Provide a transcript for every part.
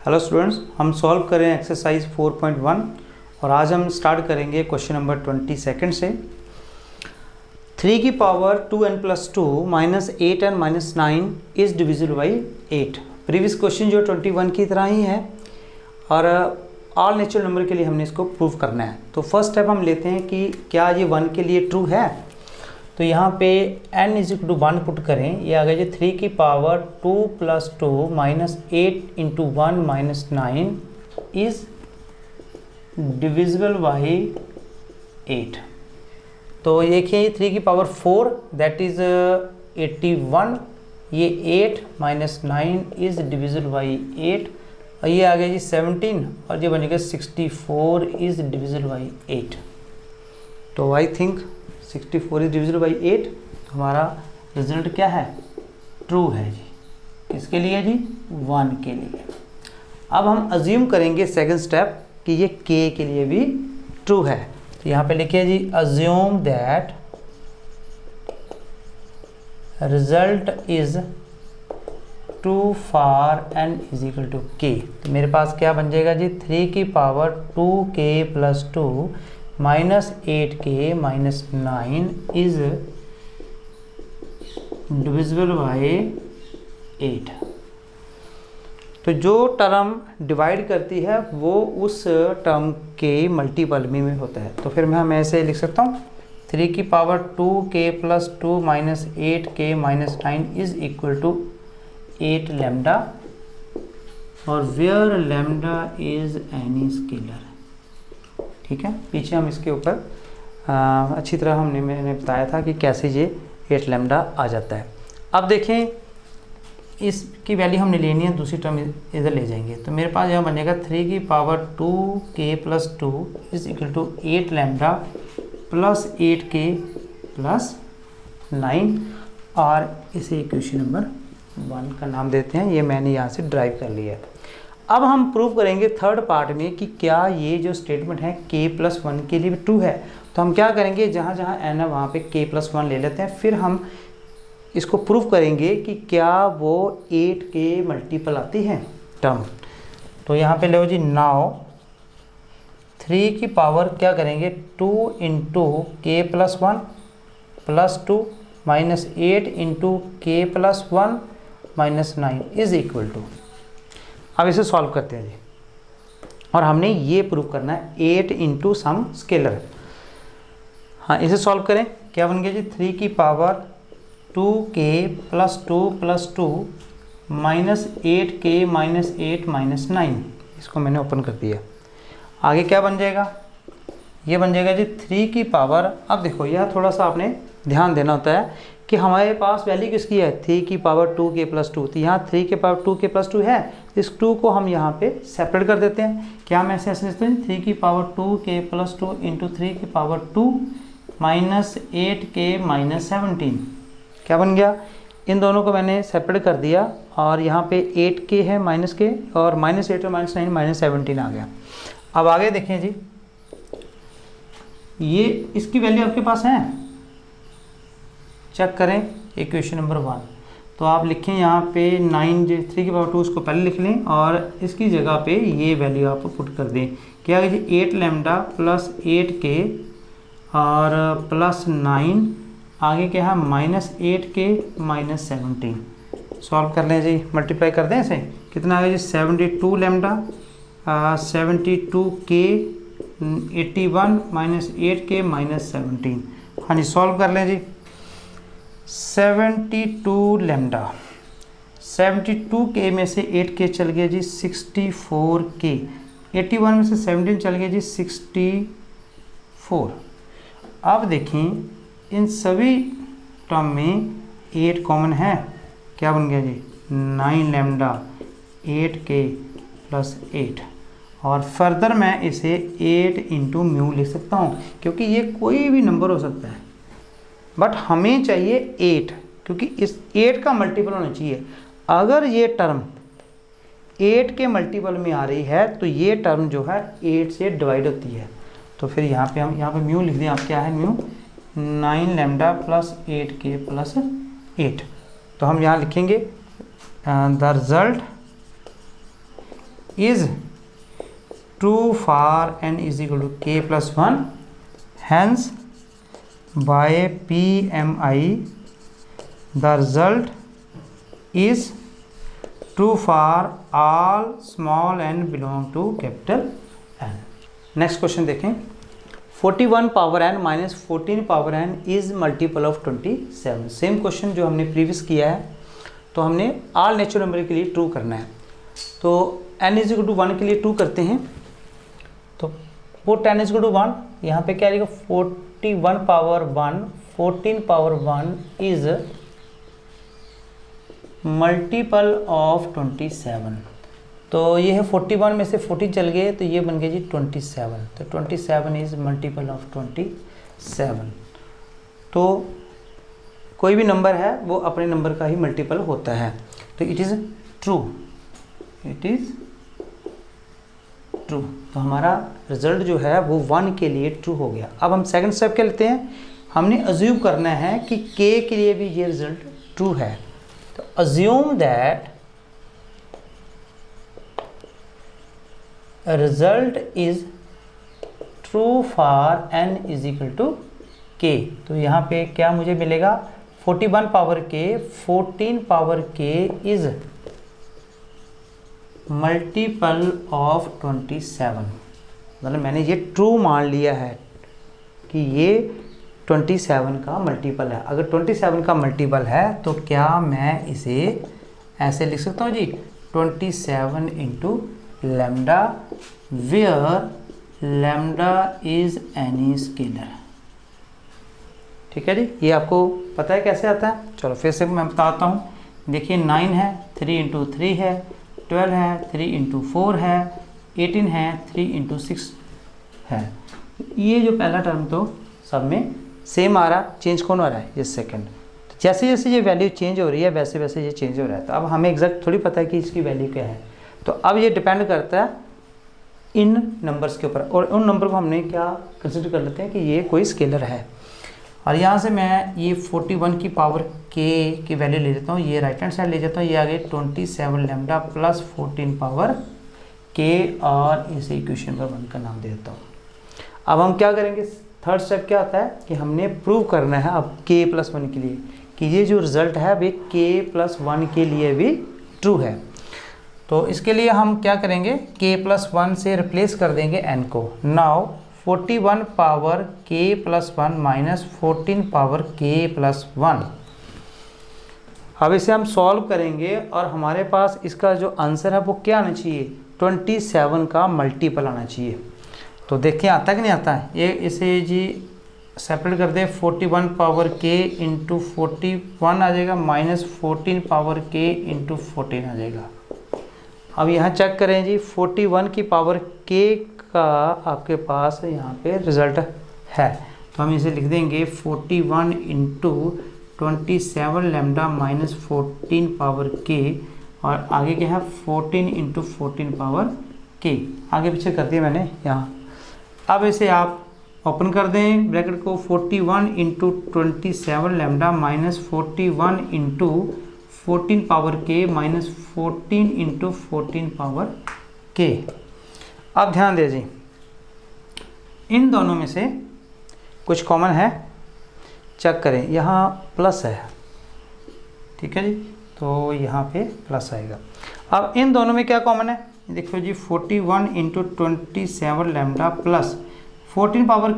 Hello students, हम solve करें exercise 4.1 और आज हम स्टार्ट करेंगे क्वेश्चन नंबर 22 से। 3 की power 2n + 2 minus 8n minus 9 is divisible by 8। Previous question जो 21 की तरह ही है और ऑल नेचुरल नंबर के लिए हमने इसको प्रूव करना है। तो फर्स्ट स्टेप हम लेते हैं कि क्या ये 1 के लिए ट्रू है। तो यहाँ पे n = 1 पुट करें, ये आ गया जी 3 की power 2 + 2 minus 8 × 1 minus 9 is divisible by 8। तो देखिए 3 की पावर 4 दैट इज़ 81, ये 8 माइनस 9 इज़ डिविजिबल बाई 8 और ये आ गया जी 17 और ये बनेगा 64 इज़ डिविजिबल बाई 8। तो I think 64 is divisible by 8। हमारा रिजल्ट क्या है? ट्रू है जी। किसके लिए जी? 1 के लिए। अब हम अज्यूम करेंगे सेकंड स्टेप कि ये k के लिए भी ट्रू है। तो यहाँ पे लिखिए जी assume that result is true for n = k। तो मेरे पास क्या बन जाएगा जी 3 की power 2k + 2 minus 8k minus 9 is divisible by 8। तो जो टर्म डिवाइड करती है वो उस टर्म के मल्टीपल में होता है। तो फिर मैं ऐसे लिख सकता हूँ 3 की power 2k + 2 minus 8k minus 9 is equal to 8 lambda और where lambda is any scalar. ठीक है, पीछे हम इसके ऊपर अच्छी तरह मैंने बताया था कि कैसे ये 8 लैम्डा आ जाता है। अब देखें इसकी वैल्यू हमने लेनी है, दूसरी टर्म इधर ले जाएंगे। तो मेरे पास यहाँ बनेगा 3 की power 2k + 2 is equal to 8 lambda plus 8k plus 9 और इसे इक्वेशन नंबर 1 का नाम देते हैं। ये मैंने यहाँ से ड्राइव कर लिया है। अब हम प्रूव करेंगे थर्ड पार्ट में कि क्या ये जो स्टेटमेंट है k + 1 के लिए भी ट्रू है। तो हम क्या करेंगे, जहाँ जहाँ n है वहाँ पे k + 1 ले लेते हैं। फिर हम इसको प्रूव करेंगे कि क्या वो 8 के मल्टीपल आती है टर्म। तो यहाँ पे लो जी नाउ 3 की पावर क्या करेंगे 2 × k + 1 + 2 minus 8 × k + 1 minus 9 is equal to. अब इसे सॉल्व करते हैं जी और हमने ये प्रूव करना है 8 × सम स्केलर। हाँ, इसे सॉल्व करें। क्या बन गया जी 3 की power 2k + 2 + 2 minus 8k minus 8 minus 9। इसको मैंने ओपन कर दिया। आगे क्या बन जाएगा? ये बन जाएगा जी 3 की पावर। अब देखो यह थोड़ा सा आपने ध्यान देना होता है कि हमारे पास वैल्यू किसकी है 3 की पावर 2k + 2। तो यहाँ 3 के पावर 2k + 2 है, इस 2 को हम यहाँ पे सेपरेट कर देते हैं। क्या मैं ऐसे लिखते हैं 3 की पावर 2k + 2 × 3 की पावर 2 माइनस 8k माइनस 17। क्या बन गया? इन दोनों को मैंने सेपरेट कर दिया और यहाँ पे 8k है माइनस k और माइनस 8 और माइनस 9 माइनस 17 आ गया। अब आगे देखें जी, ये इसकी वैल्यू आपके पास है, चेक करें इक्वेशन नंबर 1। तो आप लिखें यहाँ पे 9 3 की पावर 2 उसको पहले लिख लें और इसकी जगह पे ये वैल्यू आप पुट कर दें। क्या है जी 8 लैम्डा प्लस 8k और प्लस 9 आगे क्या है माइनस 8k माइनस 17। सॉल्व कर लें जी, मल्टीप्लाई कर दें इसे। कितना आ गया जी 72 lambda 72k 81 minus 8k minus 17। हाँ जी, सॉल्व कर लें जी। 72 लैम्डा 72k में से 8k चल गया जी 64k, 81 में से 17 चल गया जी 64। अब देखें इन सभी टर्म में 8 कॉमन है। क्या बन गया जी 9 लैम्डा 8k प्लस 8 और फर्दर मैं इसे 8 × म्यू लिख सकता हूँ क्योंकि ये कोई भी नंबर हो सकता है बट हमें चाहिए 8 क्योंकि इस 8 का मल्टीपल होना चाहिए। अगर ये टर्म 8 के मल्टीपल में आ रही है तो ये टर्म जो है 8 से डिवाइड होती है। तो फिर यहाँ पे हम म्यू लिख दें। आप क्या है mu 9 lambda plus 8k plus 8। तो हम यहाँ लिखेंगे the result is true for n is equal to k plus 1, hence by PMI the result is true for all small n belong to capital N। Next question देखें, 41 power n minus 14 power n is multiple of 27। Same question जो हमने previous किया है, तो हमने all natural number के लिए true करना है। तो n इज इक्वल टू 1 के लिए ट्रू करते हैं, तो put n is equal to 1, यहाँ पे क्या आएगा 41 power 1 14 power 1 is multiple of 27। तो ये है 41 में से 14 चल गए तो ये बन गए जी 27। तो 27 इज मल्टीपल ऑफ 27। तो कोई भी नंबर है वो अपने नंबर का ही मल्टीपल होता है, तो it is true, it is true. तो हमारा रिजल्ट जो है वो 1 के लिए ट्रू हो गया। अब हम सेकंड स्टेप क्या लेते हैं, हमने अज्यूम करना है कि k के लिए भी ये रिजल्ट ट्रू है। तो assume that result is true for n is equal to k। तो यहाँ पे क्या मुझे मिलेगा 41 power k 14 power k is multiple of 27। मतलब मैंने ये ट्रू मान लिया है कि ये 27 का मल्टीपल है। अगर 27 का मल्टीपल है तो क्या मैं इसे ऐसे लिख सकता हूँ जी 27 into lambda where lambda is any scalar. ठीक है जी, ये आपको पता है कैसे आता है। चलो फिर से मैं बताता हूँ। देखिए 9 है 3 इंटू 3 है, 12 है 3 इंटू 4 है, 18 है 3 इंटू 6 है। ये जो पहला टर्म तो सब में सेम आ रहा, चेंज कौन हो रहा है, ये सेकंड। तो जैसे जैसे ये वैल्यू चेंज हो रही है वैसे वैसे ये चेंज हो रहा है। तो अब हमें एग्जैक्ट थोड़ी पता है कि इसकी वैल्यू क्या है। तो अब ये डिपेंड करता है इन नंबर्स के ऊपर, और उन नंबर को हमने क्या कंसिडर कर लेते हैं कि ये कोई स्केलर है। और यहाँ से मैं ये 41 की पावर k की वैल्यू ले लेता हूँ, ये राइट हैंड साइड ले जाता हूँ, ये आ गई 27 लैम्डा प्लस 14 पावर k, और इसे इक्वेशन नंबर 1 का नाम दे देता हूँ। अब हम क्या करेंगे, थर्ड स्टेप क्या होता है कि हमने प्रूव करना है अब k प्लस 1 के लिए कि ये जो रिजल्ट है वे k प्लस 1 के लिए भी ट्रू है। तो इसके लिए हम क्या करेंगे, k प्लस 1 से रिप्लेस कर देंगे n को। Now 41 power k plus 1 minus 14 power k plus 1। अब इसे हम सॉल्व करेंगे और हमारे पास इसका जो आंसर है वो क्या आना चाहिए, 27 का मल्टीपल आना चाहिए। तो देखिए आता है कि नहीं आता है। ये इसे जी सेपरेट कर दे, 41 पावर k इंटू 41 आ जाएगा, माइनस 14 पावर k इंटू 14 आ जाएगा। अब यहाँ चेक करें जी 41 की पावर k का आपके पास यहाँ पे रिजल्ट है, तो हम इसे लिख देंगे 41 into 27 lambda minus 14 power k, और आगे क्या है 14 इंटू 14 पावर k। आगे पीछे कर दिया मैंने यहाँ। अब इसे आप ओपन कर दें ब्रैकेट को, 41 into 27 lambda minus 41 into 14 power k minus 14 into 14 power k। अब ध्यान दीजिए इन दोनों में से कुछ कॉमन है, चेक करें। यहाँ प्लस है, ठीक है जी, तो यहाँ पे प्लस आएगा। अब इन दोनों में क्या कॉमन है, देखो जी 41 into 27 lambda plus 14 power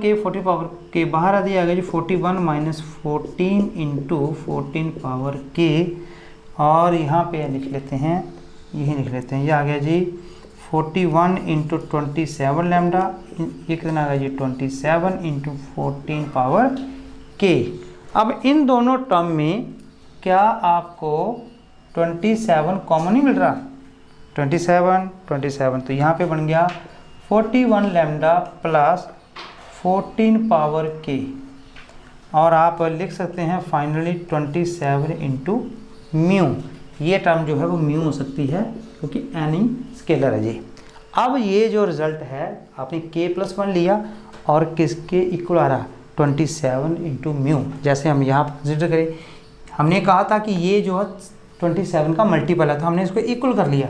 k बाहर आ दिया जी 41 माइनस 14 इंटू 14 पावर k, और यहाँ पे लिख लेते हैं, यही लिख लेते हैं, ये आ गया जी 41 इंटू 27 लैम्डा, ये कितना आ गया जी 27 इंटू 14 पावर k। अब इन दोनों टर्म में क्या आपको 27 कॉमन ही मिल रहा, 27, तो यहाँ पे बन गया 41 लैम्डा प्लस 14 पावर k, और आप लिख सकते हैं फाइनली 27 इंटू म्यू। ये टर्म जो है वो म्यू हो सकती है क्योंकि एनी स्केलर है जी। अब ये जो रिजल्ट है आपने k प्लस 1 लिया और किसके इक्वल आ रहा 27 इंटू म्यू। जैसे हम यहाँ कंसिडर करें, हमने कहा था कि ये जो है 27 का मल्टीपल है, तो हमने इसको इक्वल कर लिया।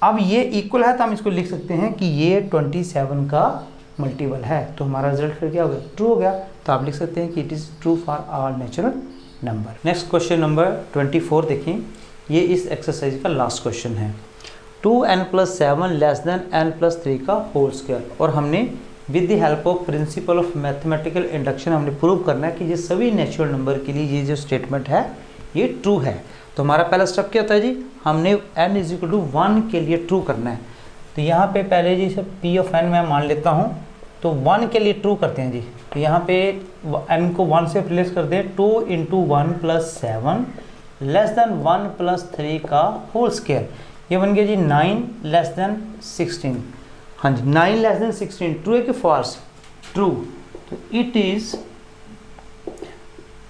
अब ये इक्वल है तो हम इसको लिख सकते हैं कि ये 27 का मल्टीपल है, तो हमारा रिजल्ट फिर क्या हो गया, ट्रू हो गया। तो आप लिख सकते हैं कि it is true for all natural number. Next question number 24 देखें, ये इस एक्सरसाइज का लास्ट क्वेश्चन है। 2n+7 लेस देन n+3 का होल स्क्वायर, और हमने with the help of principle of mathematical induction हमने प्रूव करना है कि ये सभी नेचुरल नंबर के लिए ये जो स्टेटमेंट है ये ट्रू है। तो हमारा पहला स्टेप क्या होता है जी, हमने n = 1 के लिए ट्रू करना है। तो यहाँ पे पहले जी से p ऑफ n मैं मान लेता हूँ, तो 1 के लिए ट्रू करते हैं जी। तो यहाँ पे n को 1 से रिप्लेस कर दें, 2 × 1+7 लेस देन 1+3 का होल स्क्वायर, ये बन गया जी 9 लेस देन 16। हाँ जी, 9 लेस देन 16 ट्रू है कि फॉल्स, ट्रू। तो it is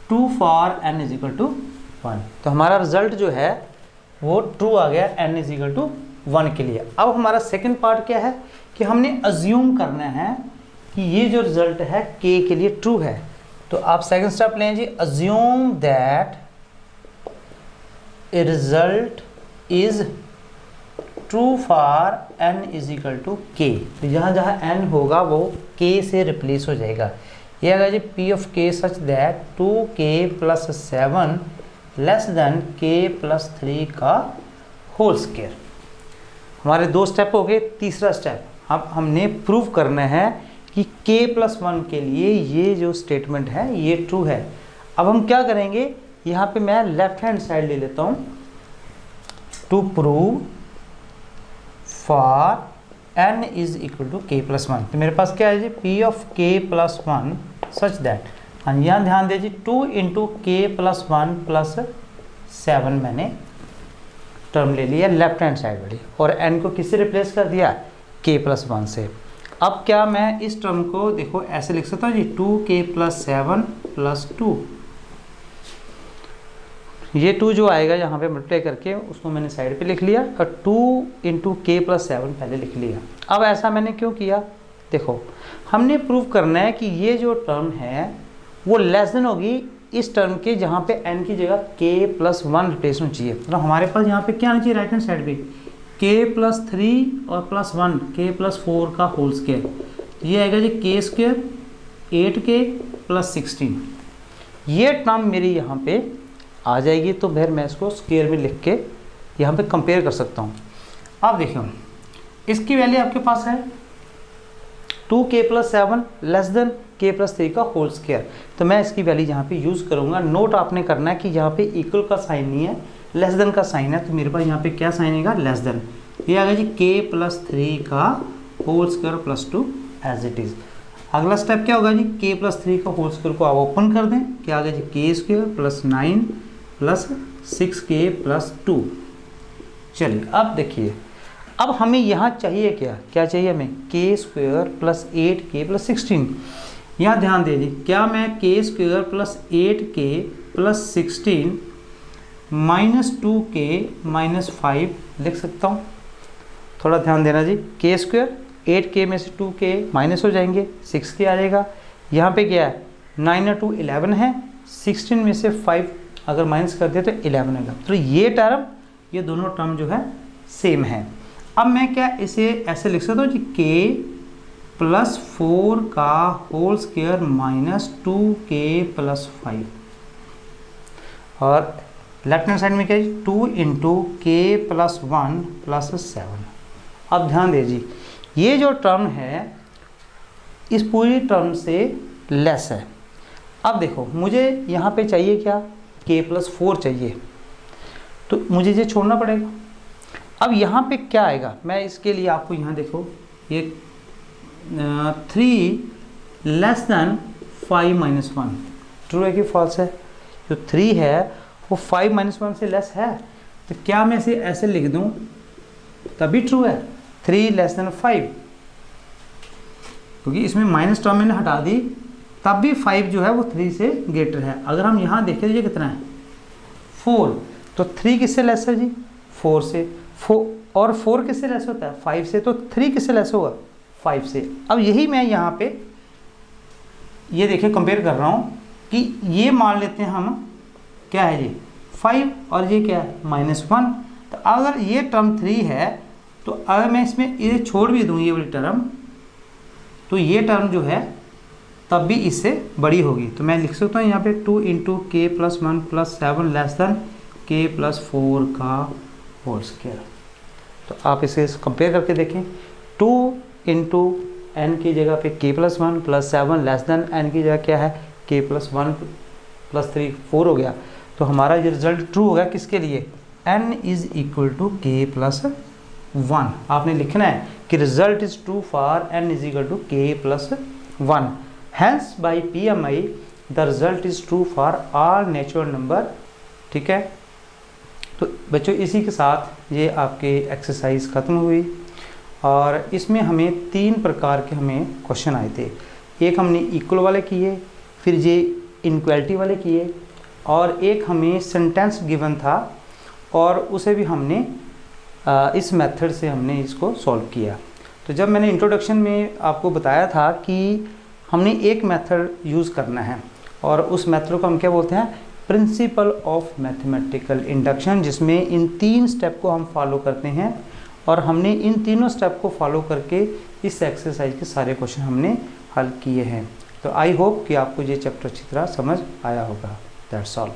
true for n = 1। तो हमारा रिजल्ट जो है वो ट्रू आ गया n = 1 के लिए। अब हमारा सेकंड पार्ट क्या है कि हमने अज्यूम करना है कि ये जो रिजल्ट है k के लिए ट्रू है। तो आप सेकंड स्टेप लें जी, assume that a result is true for n = k। तो जहाँ जहाँ n होगा वो k से रिप्लेस हो जाएगा। ये आएगा जी p of k such that 2k+7 less than k+3 का होल स्क्वायर। हमारे 2 स्टेप हो गए। तीसरा स्टेप, अब हमने प्रूव करना है कि k+1 के लिए ये जो स्टेटमेंट है ये ट्रू है। अब हम क्या करेंगे, यहाँ पे मैं लेफ्ट हैंड साइड ले लेता हूँ, to prove for n = k+1। तो मेरे पास क्या है जी, p of k+1 such that, हाँ यहाँ ध्यान दीजिए 2 × k+1+7 मैंने टर्म ले लिया लेफ्ट हैंड साइड वाली, और n को किससे रिप्लेस कर दिया, k+1 से। अब क्या मैं इस टर्म को देखो ऐसे लिख सकता हूँ जी, 2k+7+2, ये 2 जो आएगा यहाँ पे मल्टीप्लाई करके उसको मैंने साइड पे लिख लिया, और 2 × k+7 पहले लिख लिया। अब ऐसा मैंने क्यों किया, देखो हमने प्रूव करना है कि ये जो टर्म है वो लेस देन होगी इस टर्म के जहाँ पे n की जगह k+1 रिप्लेस होनी चाहिए। मतलब हमारे पास यहाँ पे क्या आना चाहिए, राइट हैंड साइड पे k+3 और +1 k+4 का होल स्क्वायर, ये आएगा जी k² 8k+16। ये टर्म मेरी यहाँ पे आ जाएगी, तो फिर मैं इसको स्क्वायर में लिख के यहाँ पे कंपेयर कर सकता हूँ। अब देखिए इसकी वैल्यू आपके पास है 2k+7 लेस देन k+3 का होल स्क्वायर, तो मैं इसकी वैल्यू यहाँ पे यूज़ करूँगा। नोट आपने करना है कि यहाँ पे इक्वल का साइन नहीं है, लेस देन का साइन है, तो मेरे पास यहाँ पे क्या साइन आएगा, लेस देन। ये आ गया जी k+3 का whole square +2 as it is. अगला स्टेप क्या होगा जी, k+3 का होल स्क्वायर को आप ओपन कर दें, क्या आ गया जी k² +9 +6k+2। चलिए अब देखिए, अब हमें यहाँ चाहिए क्या, क्या चाहिए हमें, k² +8k+16। यहाँ ध्यान दे दीजिए, क्या मैं k² +8k+16 -2k -5 लिख सकता हूँ। थोड़ा ध्यान देना जी, k², 8k में से 2k माइनस हो जाएंगे, 6k आ जाएगा। यहाँ पे क्या है, 9 और 2 11 है, 16 में से 5 अगर माइनस कर दिया तो 11 आएगा। तो ये टर्म, ये दोनों टर्म जो है सेम है। अब मैं क्या इसे ऐसे लिख सकता हूँ जी, k+4 का होल स्क्वायर -2k+5, और लेफ्ट हैंड साइड में क्या है 2 × k+1+7। अब ध्यान दीजिए, ये जो टर्म है इस पूरी टर्म से लेस है। अब देखो मुझे यहाँ पे चाहिए क्या, k+4 चाहिए, तो मुझे ये छोड़ना पड़ेगा। अब यहाँ पे क्या आएगा, मैं इसके लिए आपको यहाँ देखो, ये 3 लेस देन 5 - 1 ट्रू है कि फॉल्स है। जो 3 है वो 5 - 1 से लेस है, तो क्या मैं इसे ऐसे लिख दूँ तभी ट्रू है, 3 लेस देन 5, क्योंकि इसमें माइनस टर्म मैंने हटा दी, तब भी 5 जो है वो 3 से ग्रेटर है। अगर हम यहाँ देखें तो ये कितना है 4, तो 3 किससे लेस है जी, 4 से। 4 और 4 किससे लेस होता है, 5 से, तो 3 किससे लेस होगा, 5 से। अब यही मैं यहाँ पे ये देखिए कंपेयर कर रहा हूँ कि ये मान लेते हैं हम, क्या है ये 5 और ये क्या है -1। तो अगर ये टर्म 3 है तो अगर मैं इसमें ये छोड़ भी दूँ ये वाली टर्म, तो ये टर्म जो है तब भी इससे बड़ी होगी। तो मैं लिख सकता हूँ यहाँ पे 2 इंटू के प्लस 1 प्लस 7 लेस देन के प्लस 4 का होल स्क्वायर। तो आप इसे कंपेयर करके देखें, 2 इंटू एन की जगह पे k plus 1 plus 7 less than n की जगह क्या है के प्लस 1 प्लस 3 4 हो गया। तो हमारा ये रिजल्ट ट्रू होगा किसके लिए, n is equal to k plus 1। आपने लिखना है कि result is true for n is equal to k plus 1। Hence by PMI the result is true for all natural number. ठीक है, तो बच्चों इसी के साथ ये आपके एक्सरसाइज ख़त्म हुई और इसमें हमें 3 प्रकार के हमें क्वेश्चन आए थे। एक हमने इक्वल वाले किए, फिर ये इनक्वालिटी वाले किए, और एक हमें सेंटेंस गिवन था और उसे भी हमने इस मेथड से हमने इसको सॉल्व किया। तो जब मैंने इंट्रोडक्शन में आपको बताया था कि हमने एक मेथड यूज़ करना है और उस मेथड को हम क्या बोलते हैं, प्रिंसिपल ऑफ मैथमेटिकल इंडक्शन, जिसमें इन 3 स्टेप को हम फॉलो करते हैं और हमने इन तीनों स्टेप को फॉलो करके इस एक्सरसाइज के सारे क्वेश्चन हमने हल किए हैं। तो आई होप कि आपको ये चैप्टर अच्छी तरह समझ आया होगा। That's all.